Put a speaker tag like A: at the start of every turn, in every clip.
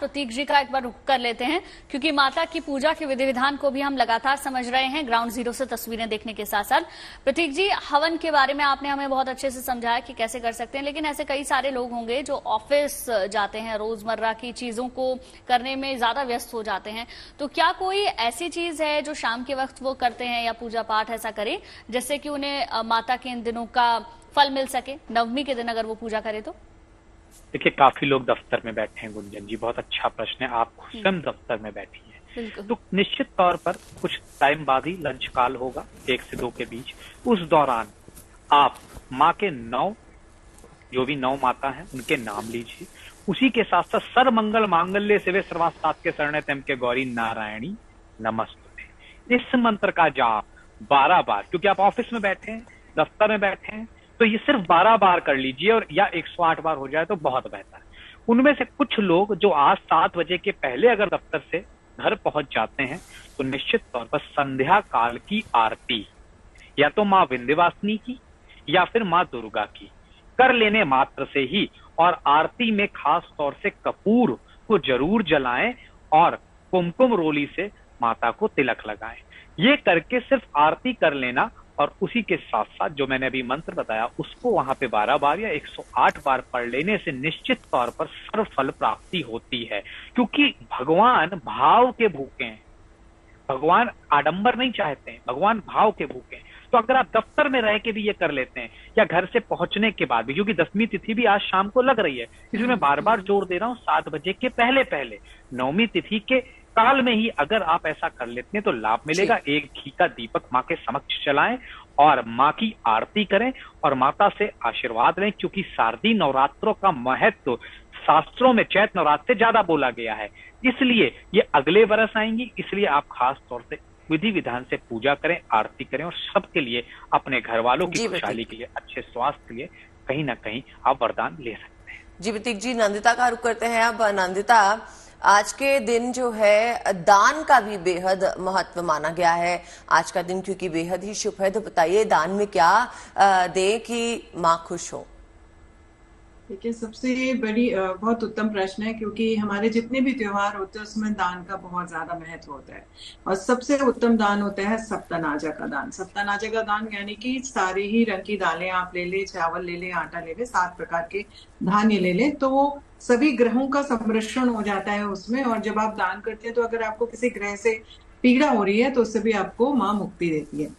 A: प्रतीक जी का एक बार रुक कर लेते हैं, क्योंकि माता की पूजा के विधि विधान को भी हम लगातार समझ रहे हैं ग्राउंड जीरो से तस्वीरें देखने के साथ साथ। प्रतीक जी, हवन के बारे में आपने हमें बहुत अच्छे से समझाया कि कैसे कर सकते हैं, लेकिन ऐसे कई सारे लोग होंगे जो ऑफिस जाते हैं, रोजमर्रा की चीजों को करने में ज्यादा व्यस्त हो जाते हैं, तो क्या कोई ऐसी चीज है जो शाम के वक्त वो करते हैं या पूजा पाठ ऐसा करें जिससे कि उन्हें माता के इन दिनों का फल मिल सके, नवमी के दिन अगर वो पूजा करे तो?
B: देखिए, काफी लोग दफ्तर में बैठे हैं गुंजन जी, बहुत अच्छा प्रश्न है। आप स्वयं दफ्तर में बैठी हैं तो निश्चित तौर पर कुछ टाइम बाद ही लंच काल होगा 1 से 2 के बीच। उस दौरान आप माँ के 9 जो भी 9 माता हैं उनके नाम लीजिए। उसी के साथ साथ सर्व मंगल मांगल्य शिवे सर्वार्थ के शरणे त्र्यंबके गौरी नारायणी नमस्तुते, इस मंत्र का जाप 12 बार, क्योंकि आप ऑफिस में बैठे हैं, दफ्तर में बैठे हैं, तो ये सिर्फ 12 बार कर लीजिए, और या 108 बार हो जाए तो बहुत बेहतर है। उनमें से कुछ लोग जो आज 7 बजे के पहले अगर दफ्तर से घर पहुंच जाते हैं तो निश्चित तौर पर संध्या काल की आरती या तो माँ विंध्यवासिनी की या फिर माँ दुर्गा की कर लेने मात्र से ही, और आरती में खास तौर से कपूर को जरूर जलाएं और कुमकुम रोली से माता को तिलक लगाएं। ये करके सिर्फ आरती कर लेना और उसी के साथ साथ जो मैंने अभी मंत्र बताया उसको वहां पे 12 बार या 108 बार पढ़ लेने से निश्चित तौर पर सर्व फल प्राप्ति होती है। क्योंकि भगवान भाव के भूखे हैं, भगवान आडंबर नहीं चाहते हैं, भगवान भाव के भूखे हैं। तो अगर आप दफ्तर में रह के भी ये कर लेते हैं या घर से पहुंचने के बाद भी, क्योंकि 10वीं तिथि भी आज शाम को लग रही है, इसलिए मैं बार बार जोर दे रहा हूँ 7 बजे के पहले पहले 9वीं तिथि के काल में ही अगर आप ऐसा कर लेते हैं तो लाभ मिलेगा। एक घी का दीपक माँ के समक्ष जलाएं और माँ की आरती करें और माता से आशीर्वाद लें, क्योंकि शारदीय नवरात्रों का महत्व शास्त्रों में चैत्र नवरात्र से ज्यादा बोला गया है, इसलिए ये अगले वर्ष आएंगी। इसलिए आप खास तौर से विधि विधान से पूजा करें, आरती करें और सबके लिए, अपने घर वालों की खुशहाली के लिए, अच्छे स्वास्थ्य के लिए कहीं ना कहीं आप वरदान ले सकते हैं।
C: जी प्रतीक जी, नंदिता का रुख करते हैं। अब नंदिता, आज के दिन जो है दान का भी बेहद महत्व माना गया है आज का दिन, क्योंकि बेहद ही शुभ है। तो बताइए, दान में क्या दें कि माँ खुश हो?
D: देखिए, सबसे बड़ी बहुत उत्तम प्रश्न है, क्योंकि हमारे जितने भी त्योहार होते हैं उसमें दान का बहुत ज्यादा महत्व होता है, और सबसे उत्तम दान होता है सप्तनाजा का दान। सप्तनाजा का दान यानी कि सारे ही रंग की दालें आप ले ले, चावल ले ले, आटा ले ले, 7 प्रकार के धान्य ले ले, तो वो सभी ग्रहों का सम्मिश्रण हो जाता है उसमें। और जब आप दान करते हैं तो अगर आपको किसी ग्रह से पीड़ा हो रही है तो उससे भी आपको माँ मुक्ति देती है।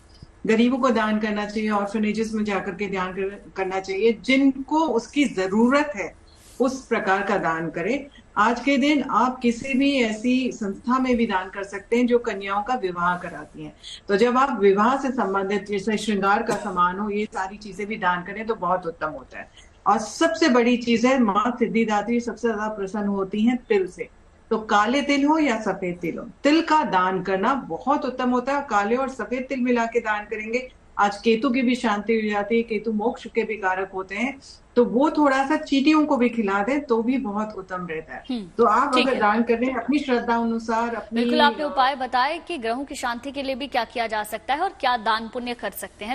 D: गरीबों को दान करना चाहिए, ऑर्फनेजेस में जाकर के दान करना चाहिए, जिनको उसकी जरूरत है उस प्रकार का दान करें। आज के दिन आप किसी भी ऐसी संस्था में भी दान कर सकते हैं जो कन्याओं का विवाह कराती हैं। तो जब आप विवाह से संबंधित जैसे श्रृंगार का सामान हो, ये सारी चीजें भी दान करें तो बहुत उत्तम होता है। और सबसे बड़ी चीज है, माँ सिद्धिदात्री सबसे ज्यादा प्रसन्न होती हैं तिल से। तो काले तिल हो या सफेद तिल हो, तिल का दान करना बहुत उत्तम होता है। काले और सफेद तिल मिला के दान करेंगे। आज केतु की भी शांति हो जाती है, केतु मोक्ष के भी कारक होते हैं, तो वो थोड़ा सा चींटियों को भी खिला दें तो भी बहुत उत्तम रहता है। तो आप अगर दान कर रहे हैं अपनी श्रद्धा अनुसार, अपनी,
A: बिल्कुल आपने उपाय बताए कि ग्रहों की शांति के लिए भी क्या किया जा सकता है और क्या दान पुण्य कर सकते हैं।